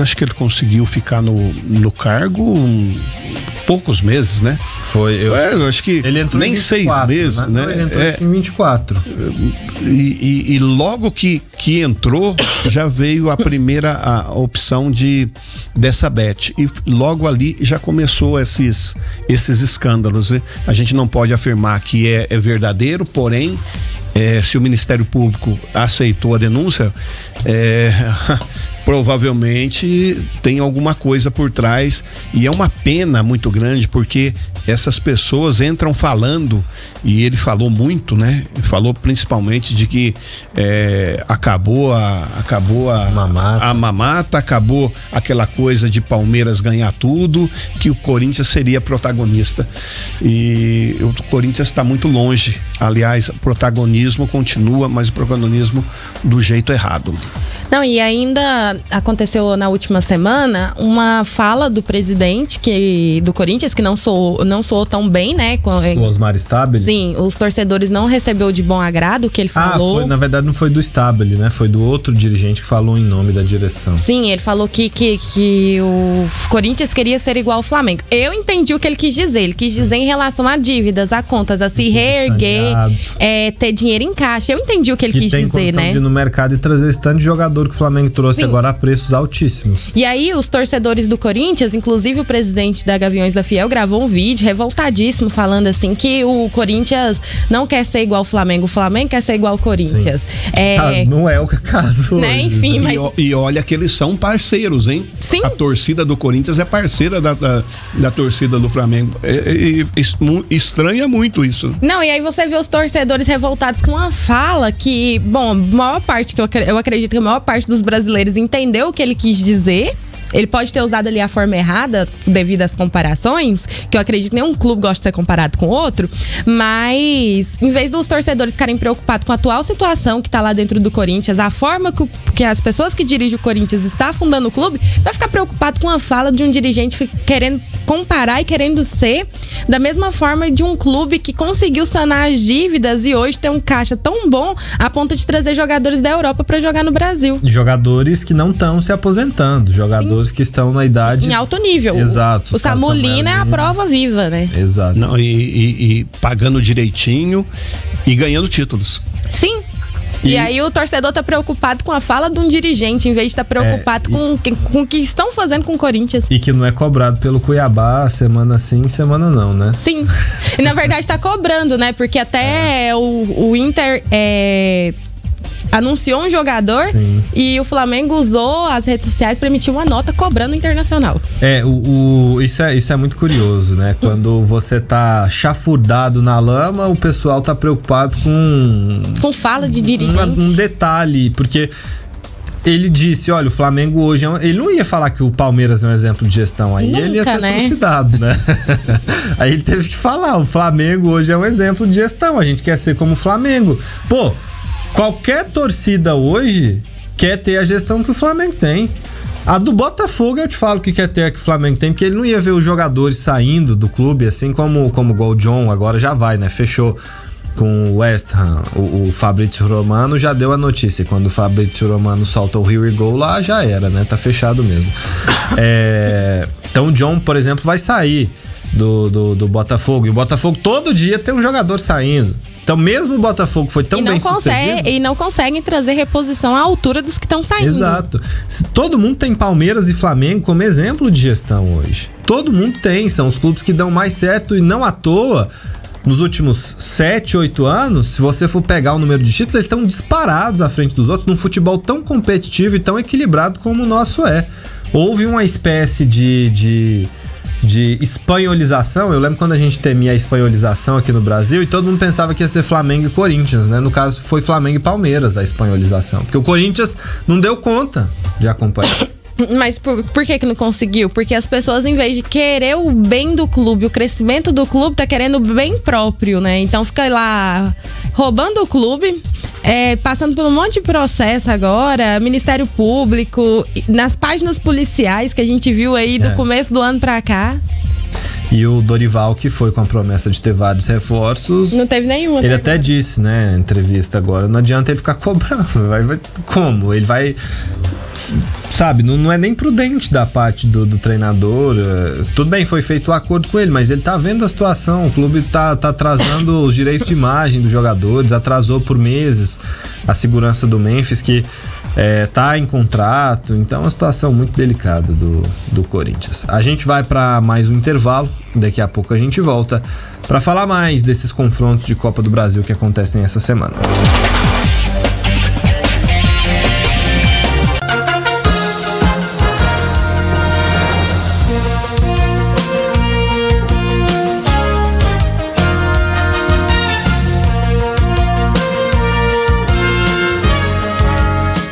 acho que ele conseguiu ficar no cargo poucos meses, né? Foi, eu acho que ele entrou nem em 24, 6 meses, né? Não, ele entrou em 24. E logo que entrou, já veio a primeira opção dessa bet. E logo ali já começou esses escândalos, né? A gente não pode afirmar que é verdadeiro, porém, se o Ministério Público aceitou a denúncia, provavelmente tem alguma coisa por trás, e é uma pena muito grande, porque essas pessoas entram falando, e ele falou muito, né? Falou principalmente de que acabou a mamata, acabou aquela coisa de Palmeiras ganhar tudo, que o Corinthians seria protagonista. E o Corinthians está muito longe. Aliás, o protagonismo continua, mas o protagonismo do jeito errado. Não, e ainda aconteceu na última semana uma fala do presidente do Corinthians, que não soou tão bem, né? O Osmar Stabile? Sim, os torcedores não recebeu de bom agrado o que ele falou. Na verdade não foi do Stabile, né? Foi do outro dirigente que falou em nome da direção. Sim, ele falou que o Corinthians queria ser igual ao Flamengo. Eu entendi o que ele quis dizer. Ele quis dizer em relação a dívidas, a contas, a se reerguer, ter dinheiro em caixa. Eu entendi o que ele quis dizer, né? De ir no mercado e trazer esse tanto de jogador que o Flamengo trouxe. Sim. Agora a preços altíssimos. E aí os torcedores do Corinthians, inclusive o presidente da Gaviões da Fiel, gravou um vídeo revoltadíssimo falando assim que o Corinthians não quer ser igual ao Flamengo, o Flamengo quer ser igual ao Corinthians. Não é o caso, né? Hoje. Enfim, mas... E olha que eles são parceiros, hein? Sim. A torcida do Corinthians é parceira da torcida do Flamengo. Estranha muito isso. Não, e aí você vê os torcedores revoltados com uma fala que, bom, maior parte que eu acredito que a maior parte dos brasileiros entendeu o que ele quis dizer. Ele pode ter usado ali a forma errada devido às comparações, que eu acredito que nenhum clube gosta de ser comparado com outro, mas em vez dos torcedores ficarem preocupados com a atual situação que tá lá dentro do Corinthians, a forma que as pessoas que dirigem o Corinthians estão afundando o clube, vai ficar preocupado com a fala de um dirigente querendo comparar e querendo ser da mesma forma de um clube que conseguiu sanar as dívidas e hoje tem um caixa tão bom a ponto de trazer jogadores da Europa para jogar no Brasil. Jogadores que não estão se aposentando, jogadores que estão na idade... Em alto nível. Exato. O Samu Lina é a prova viva, né? Exato. Não, e pagando direitinho e ganhando títulos. Sim. E aí o torcedor tá preocupado com a fala de um dirigente, em vez de estar preocupado com o que estão fazendo com o Corinthians. E que não é cobrado pelo Cuiabá semana sim, semana não, né? Sim. E na verdade tá cobrando, né? Porque até o Inter anunciou um jogador. Sim. E o Flamengo usou as redes sociais para emitir uma nota cobrando o Internacional. Isso é muito curioso, né? Quando você tá chafurdado na lama, o pessoal tá preocupado com fala de dirigente. Um detalhe, porque ele disse, olha, o Flamengo hoje ele não ia falar que o Palmeiras é um exemplo de gestão, aí ele ia ser trucidado, né? Aí ele teve que falar, o Flamengo hoje é um exemplo de gestão, a gente quer ser como o Flamengo. Pô, qualquer torcida hoje quer ter a gestão que o Flamengo tem. A do Botafogo eu te falo que quer ter a que o Flamengo tem, porque ele não ia ver os jogadores saindo do clube, assim como o Gol John agora já vai, né? Fechou com o West Ham. O Fabrício Romano já deu a notícia. Quando o Fabrício Romano solta o Here We Go lá, já era, né? Tá fechado mesmo. Então o John, por exemplo, vai sair do Botafogo. E o Botafogo todo dia tem um jogador saindo. Então, mesmo o Botafogo foi tão bem sucedido... E não conseguem trazer reposição à altura dos que estão saindo. Exato. Todo mundo tem Palmeiras e Flamengo como exemplo de gestão hoje. Todo mundo tem. São os clubes que dão mais certo e não à toa. Nos últimos 7, 8 anos, se você for pegar o número de títulos, eles estão disparados à frente dos outros num futebol tão competitivo e tão equilibrado como o nosso é. Houve uma espécie de de espanholização. Eu lembro quando a gente temia a espanholização aqui no Brasil e todo mundo pensava que ia ser Flamengo e Corinthians, né? No caso, foi Flamengo e Palmeiras a espanholização, porque o Corinthians não deu conta de acompanhar. Mas por que não conseguiu? Porque as pessoas, em vez de querer o bem do clube, o crescimento do clube, tá querendo o bem próprio, né? Então fica lá roubando o clube, passando por um monte de processo agora, Ministério Público, nas páginas policiais que a gente viu aí do começo do ano pra cá. E o Dorival, que foi com a promessa de ter vários reforços... Não teve nenhuma. Ele até disse, né, na entrevista agora, não adianta ele ficar cobrando. Como? Ele vai... Sabe, não é nem prudente da parte do treinador. Tudo bem, foi feito o acordo com ele, mas ele tá vendo a situação. O clube tá atrasando os direitos de imagem dos jogadores, atrasou por meses a segurança do Memphis, que tá em contrato. Então é uma situação muito delicada do Corinthians. A gente vai para mais um intervalo, daqui a pouco a gente volta para falar mais desses confrontos de Copa do Brasil que acontecem essa semana.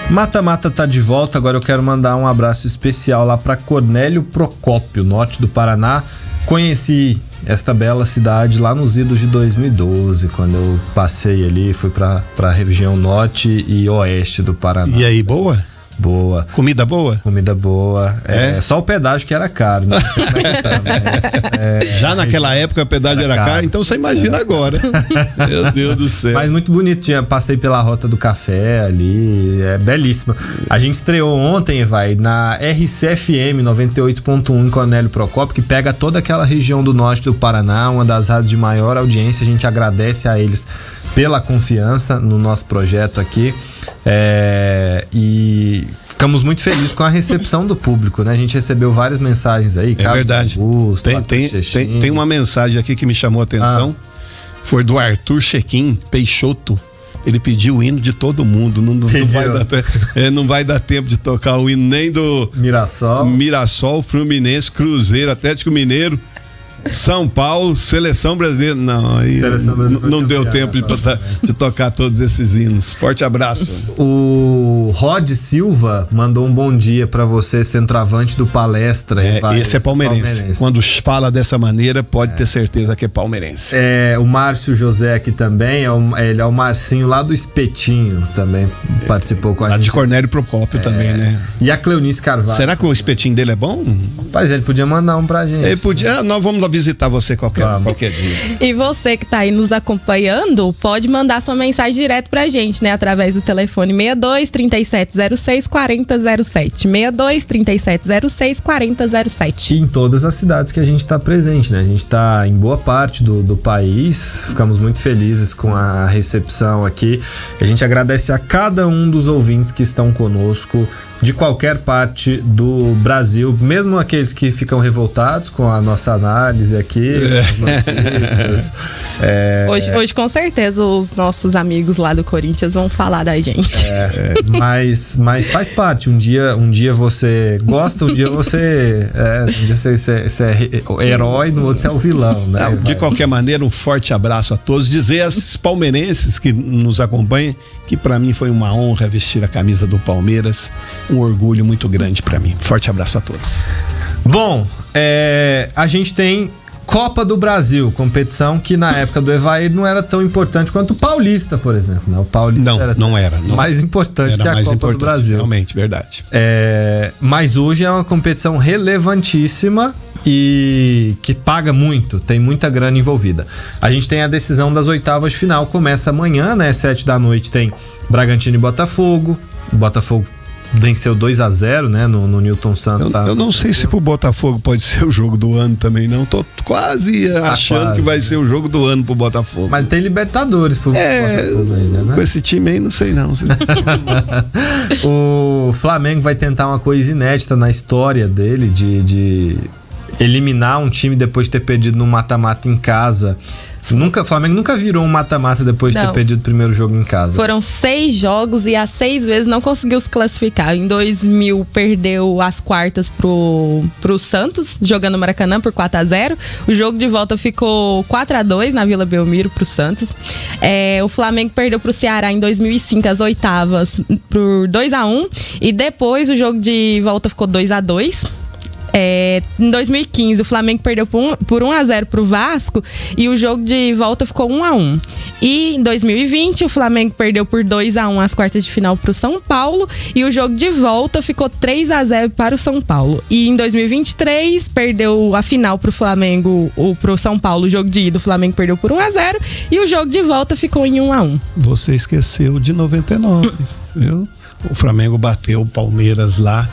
Mata-Mata tá de volta, agora eu quero mandar um abraço especial lá para Cornélio Procópio, norte do Paraná. Conheci esta bela cidade lá nos idos de 2012, quando eu passei ali, fui para a região norte e oeste do Paraná. E aí, boa? Boa. Comida boa? Comida boa. Só o pedágio que era caro, né? Já naquela época o pedágio era caro, então você imagina agora. Meu Deus do céu. Mas muito bonito, passei pela Rota do Café ali, é belíssima. A gente estreou ontem, na RCFM 98.1 em Cornélio Procópio, que pega toda aquela região do norte do Paraná, uma das rádios de maior audiência. A gente agradece a eles pela confiança no nosso projeto aqui. E ficamos muito felizes com a recepção do público, né? A gente recebeu várias mensagens aí. É verdade. Augusto, tem uma mensagem aqui que me chamou a atenção. Foi do Arthur Chequim Peixoto. Ele pediu o hino de todo mundo. Não vai dar tempo de tocar o hino nem do Mirassol, Fluminense, Cruzeiro, Atlético Mineiro, São Paulo, Seleção Brasileira. Não, aí não deu tempo de tocar todos esses hinos. Forte abraço. O Rod Silva mandou um bom dia pra você, centroavante do Palestra. Esse é palmeirense. Quando fala dessa maneira, pode ter certeza que é palmeirense. O Márcio José aqui também, ele é o Marcinho lá do Espetinho, também participou com a gente. De Cornélio Procópio também, né? E a Cleonice Carvalho. Será que o espetinho dele é bom? Rapaz, ele podia mandar um pra gente. Ele podia, nós vamos lá visitar você qualquer dia. E você que tá aí nos acompanhando, pode mandar sua mensagem direto pra gente, né? Através do telefone 62 3706 4007. 62 3706 4007. E em todas as cidades que a gente tá presente, né? A gente tá em boa parte do país. Ficamos muito felizes com a recepção aqui. A gente agradece a cada um dos ouvintes que estão conosco de qualquer parte do Brasil, mesmo aqueles que ficam revoltados com a nossa análise aqui, as notícias. Hoje, com certeza, os nossos amigos lá do Corinthians vão falar da gente. Mas faz parte. Um dia você gosta, um dia você é herói, no outro você é o vilão, né? De qualquer maneira, um forte abraço a todos. Dizer aos palmeirenses que nos acompanham que para mim foi uma honra vestir a camisa do Palmeiras, um orgulho muito grande para mim. Forte abraço a todos. Bom, a gente tem Copa do Brasil, competição que na época do Evair não era tão importante quanto o Paulista, por exemplo. Né? O Paulista não era mais importante que a Copa do Brasil. Realmente, verdade. Mas hoje é uma competição relevantíssima e que paga muito, tem muita grana envolvida. A gente tem a decisão das oitavas de final, começa amanhã, né? 7 da noite tem Bragantino e Botafogo. O Botafogo venceu 2-0, né, no Newton Santos. Eu não sei se pro Botafogo pode ser o jogo do ano também, não. Tô quase achando que vai ser o jogo do ano pro Botafogo. Mas tem Libertadores pro Botafogo ainda, né? Com esse time aí, não sei não. O Flamengo vai tentar uma coisa inédita na história dele, de eliminar um time depois de ter perdido no mata-mata em casa O Flamengo nunca virou um mata-mata depois de ter perdido o primeiro jogo em casa. Foram 6 jogos e as 6 vezes não conseguiu se classificar. Em 2000 perdeu as quartas pro Santos, jogando no Maracanã por 4-0. O jogo de volta ficou 4-2 na Vila Belmiro pro Santos. O Flamengo perdeu pro Ceará em 2005 as oitavas por 2-1. E depois o jogo de volta ficou 2-2. Em 2015 o Flamengo perdeu por 1-0 pro Vasco e o jogo de volta ficou 1-1. E em 2020 o Flamengo perdeu por 2-1 as quartas de final pro São Paulo e o jogo de volta ficou 3-0 para o São Paulo. E em 2023 perdeu a final pro Flamengo ou pro São Paulo. O jogo de ida o Flamengo perdeu por 1-0 e o jogo de volta ficou em 1-1. Você esqueceu de 99, viu? O Flamengo bateu o Palmeiras lá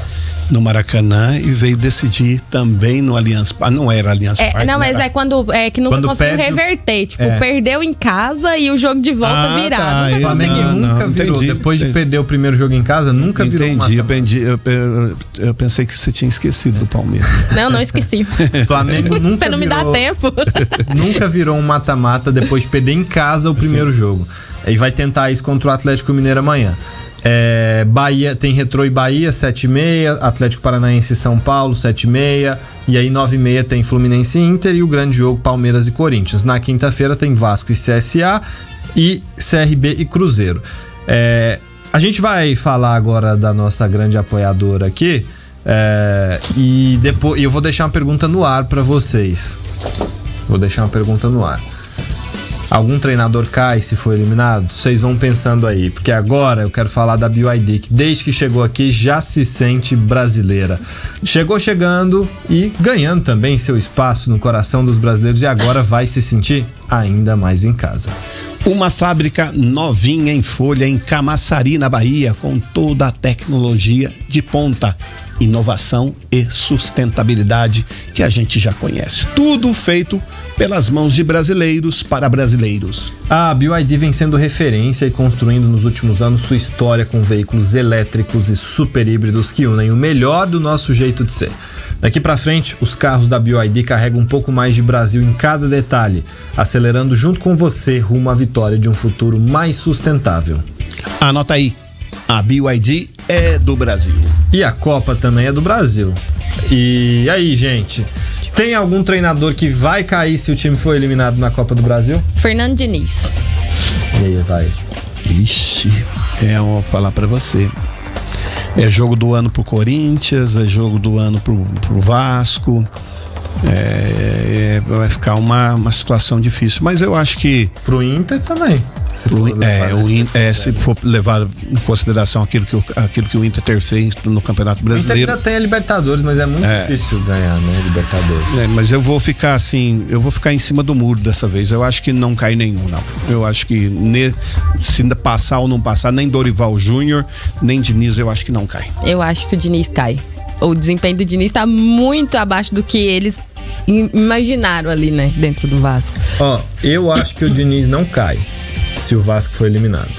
no Maracanã e veio decidir também no Allianz Parque. Não era Allianz Parque. Não, mas quando que nunca conseguiu reverter. Tipo, perdeu em casa e o jogo de volta virar. Nunca conseguiu. Nunca virou. Entendi, depois de perder o primeiro jogo em casa, nunca virou. Eu pensei que você tinha esquecido do Palmeiras. Não esqueci. Flamengo nunca Você não me dá tempo. Nunca virou um mata-mata depois de perder em casa o primeiro jogo. E vai tentar isso contra o Atlético Mineiro amanhã. Bahia, tem Retrô e Bahia 7h30, Atlético Paranaense e São Paulo 7h30, e aí 9h30 tem Fluminense e Inter e o grande jogo Palmeiras e Corinthians. Na quinta-feira tem Vasco e CSA e CRB e Cruzeiro. A gente vai falar agora da nossa grande apoiadora aqui, e depois eu vou deixar uma pergunta no ar para vocês. Algum treinador cai se for eliminado? Vocês vão pensando aí, porque agora eu quero falar da BYD, que desde que chegou aqui já se sente brasileira. Chegou chegando e ganhando também seu espaço no coração dos brasileiros e agora vai se sentir ainda mais em casa. Uma fábrica novinha em folha em Camaçari, na Bahia, com toda a tecnologia de ponta, inovação e sustentabilidade que a gente já conhece. Tudo feito pelas mãos de brasileiros para brasileiros. A BYD vem sendo referência e construindo nos últimos anos sua história com veículos elétricos e super híbridos que unem o melhor do nosso jeito de ser. Daqui para frente, os carros da BYD carregam um pouco mais de Brasil em cada detalhe, acelerando junto com você rumo à vitória de um futuro mais sustentável. Anota aí, a BYD é do Brasil. E a Copa também é do Brasil. E aí, gente, tem algum treinador que vai cair se o time for eliminado na Copa do Brasil? Fernando Diniz. E aí, vai. Ixi, eu vou falar pra você. É jogo do ano pro Corinthians, é jogo do ano pro Vasco. Vai ficar uma situação difícil, mas eu acho que pro Inter também. Se for levar em consideração aquilo que o Inter feito no Campeonato Brasileiro. O Inter ainda tem a Libertadores, mas é muito difícil ganhar, né, Libertadores. Mas eu vou ficar em cima do muro dessa vez. Eu acho que não cai nenhum, não. Eu acho que se passar ou não passar, nem Dorival Júnior, nem Diniz, eu acho que não cai. Eu acho que o Diniz cai. O desempenho do Diniz está muito abaixo do que eles imaginaram ali, né, dentro do Vasco. Eu acho que o Diniz não cai se o Vasco for eliminado,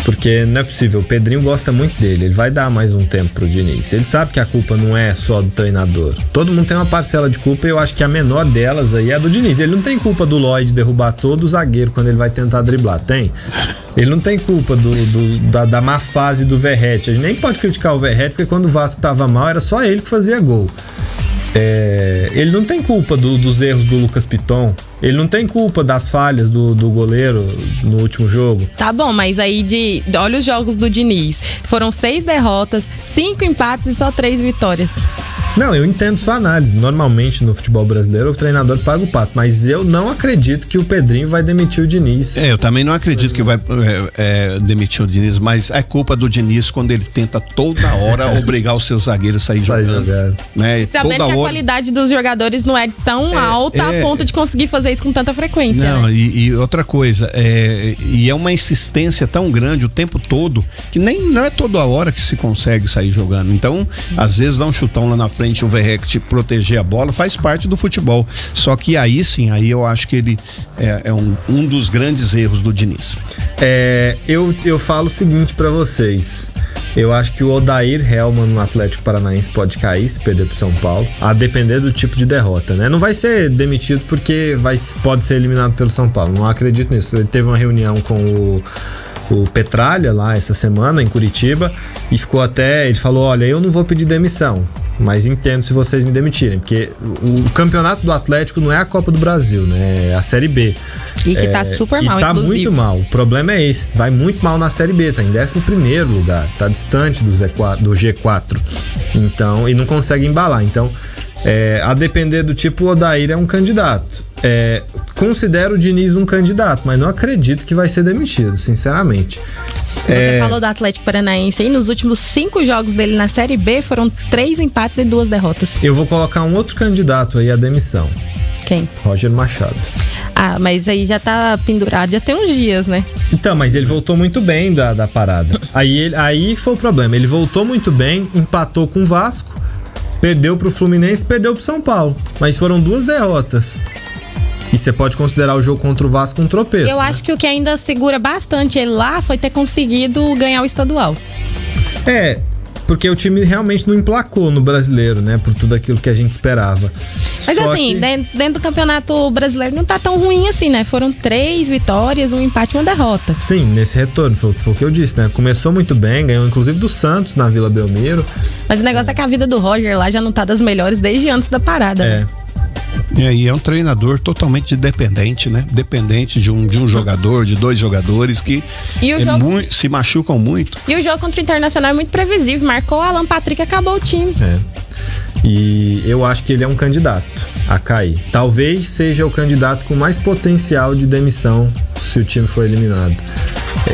porque não é possível, o Pedrinho gosta muito dele, ele vai dar mais um tempo pro Diniz, ele sabe que a culpa não é só do treinador, todo mundo tem uma parcela de culpa e eu acho que a menor delas aí é do Diniz. Ele não tem culpa do Lloyd derrubar todo o zagueiro quando ele vai tentar driblar, tem? Ele não tem culpa da má fase do Verratti, a gente nem pode criticar o Verratti porque quando o Vasco tava mal era só ele que fazia gol. Ele não tem culpa dos erros do Lucas Piton. Ele não tem culpa das falhas do goleiro no último jogo. Tá bom, mas aí olha os jogos do Diniz. Foram 6 derrotas, 5 empates e só 3 vitórias. Não, eu entendo sua análise. Normalmente no futebol brasileiro o treinador paga o pato, mas eu não acredito que o Pedrinho vai demitir o Diniz. Eu também não acredito que vai demitir o Diniz, mas é culpa do Diniz quando ele tenta toda hora obrigar os seus zagueiros a sair jogando. Né? Sabendo que a qualidade dos jogadores não é tão alta a ponto de conseguir fazer isso com tanta frequência. Não, né? e outra coisa, e é uma insistência tão grande o tempo todo que não é toda hora que se consegue sair jogando. Então, às vezes dá um chutão lá na frente, o Verratti proteger a bola, faz parte do futebol. Só que aí sim, eu acho que ele é um dos grandes erros do Diniz. Eu falo o seguinte pra vocês. Eu acho que o Odair Hellmann no Atlético Paranaense pode cair se perder pro São Paulo, a depender do tipo de derrota, né? Não vai ser demitido porque pode ser eliminado pelo São Paulo, não acredito nisso. Ele teve uma reunião com o Petralha lá essa semana em Curitiba e ele falou, olha, eu não vou pedir demissão, mas entendo se vocês me demitirem, porque o campeonato do Atlético não é a Copa do Brasil, né? É a Série B. E que tá super mal, e tá inclusive. muito mal. O problema é esse, vai muito mal na Série B, tá em 11º lugar, tá distante do G4. Então, e não consegue embalar. Então, a depender do tipo, o Odair é um candidato. Considero o Diniz um candidato, mas não acredito que vai ser demitido, sinceramente. Você falou do Atlético Paranaense aí, nos últimos 5 jogos dele na Série B foram 3 empates e 2 derrotas. Eu vou colocar um outro candidato aí à demissão. Quem? Roger Machado. Ah, mas aí já tá pendurado, já tem uns dias, né? Então, mas ele voltou muito bem da parada. Aí foi o problema, ele voltou muito bem, empatou com o Vasco, perdeu pro Fluminense, perdeu pro São Paulo. Mas foram 2 derrotas. E você pode considerar o jogo contra o Vasco um tropeço. Eu acho que o que ainda segura bastante ele lá foi ter conseguido ganhar o estadual. Porque o time realmente não emplacou no brasileiro, né? Por tudo aquilo que a gente esperava. Mas Só assim, que... dentro do campeonato brasileiro não tá tão ruim assim, né? Foram 3 vitórias, um empate e uma derrota. Sim, nesse retorno, foi o que eu disse, né? Começou muito bem, ganhou inclusive do Santos na Vila Belmiro. Mas o negócio é que a vida do Roger lá já não tá das melhores desde antes da parada, né? E é um treinador totalmente dependente, né? Dependente de um jogador, de 2 jogadores que se machucam muito. E o jogo contra o Internacional é muito previsível. Marcou o Alan Patrick e acabou o time. E eu acho que ele é um candidato a cair. Talvez seja o candidato com mais potencial de demissão se o time for eliminado.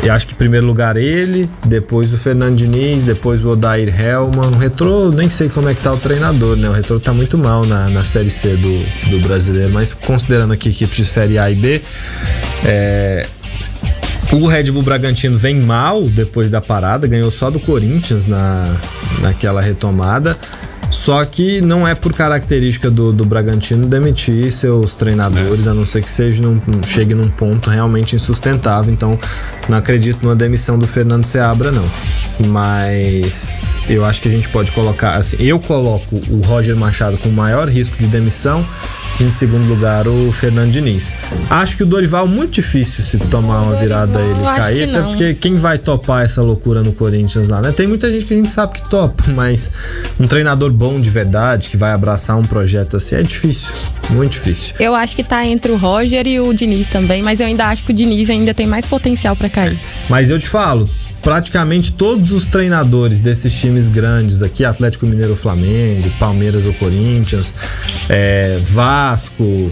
Eu acho que em primeiro lugar ele, depois o Fernando Diniz, depois o Odair Hellmann. O Retrô, nem sei como é que tá o treinador, né? O Retrô tá muito mal na Série C do brasileiro, mas considerando aqui equipes de Série A e B, o Red Bull Bragantino vem mal depois da parada, ganhou só do Corinthians naquela retomada. Só que não é por característica do Bragantino demitir seus treinadores, a não ser que chegue num ponto realmente insustentável. Então, não acredito numa demissão do Fernando Seabra, não. Mas eu acho que a gente pode colocar, assim, eu coloco o Roger Machado com maior risco de demissão. Em segundo lugar, o Fernando Diniz. Acho que o Dorival, muito difícil se tomar uma virada ele cair, até porque quem vai topar essa loucura no Corinthians lá, né? Tem muita gente que a gente sabe que topa, mas um treinador bom de verdade, que vai abraçar um projeto assim, é difícil, muito difícil. Eu acho que tá entre o Roger e o Diniz também, mas eu ainda acho que o Diniz ainda tem mais potencial pra cair. Mas eu te falo, praticamente todos os treinadores desses times grandes aqui, Atlético Mineiro, Flamengo, Palmeiras ou Corinthians, Vasco,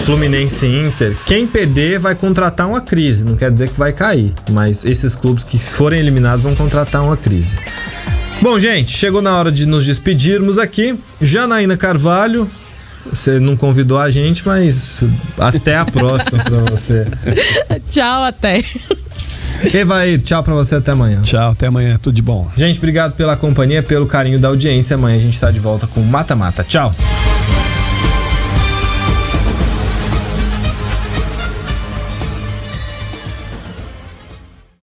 Fluminense, Inter, quem perder vai contratar uma crise, não quer dizer que vai cair, mas esses clubes que forem eliminados vão contratar uma crise. Bom, gente, chegou na hora de nos despedirmos aqui. Janaína Carvalho, você não convidou a gente, mas até a próxima pra você. Tchau, até. Evair, tchau pra você, até amanhã. Tchau, até amanhã, tudo de bom. Gente, obrigado pela companhia, pelo carinho da audiência. Amanhã a gente tá de volta com Mata Mata. Tchau.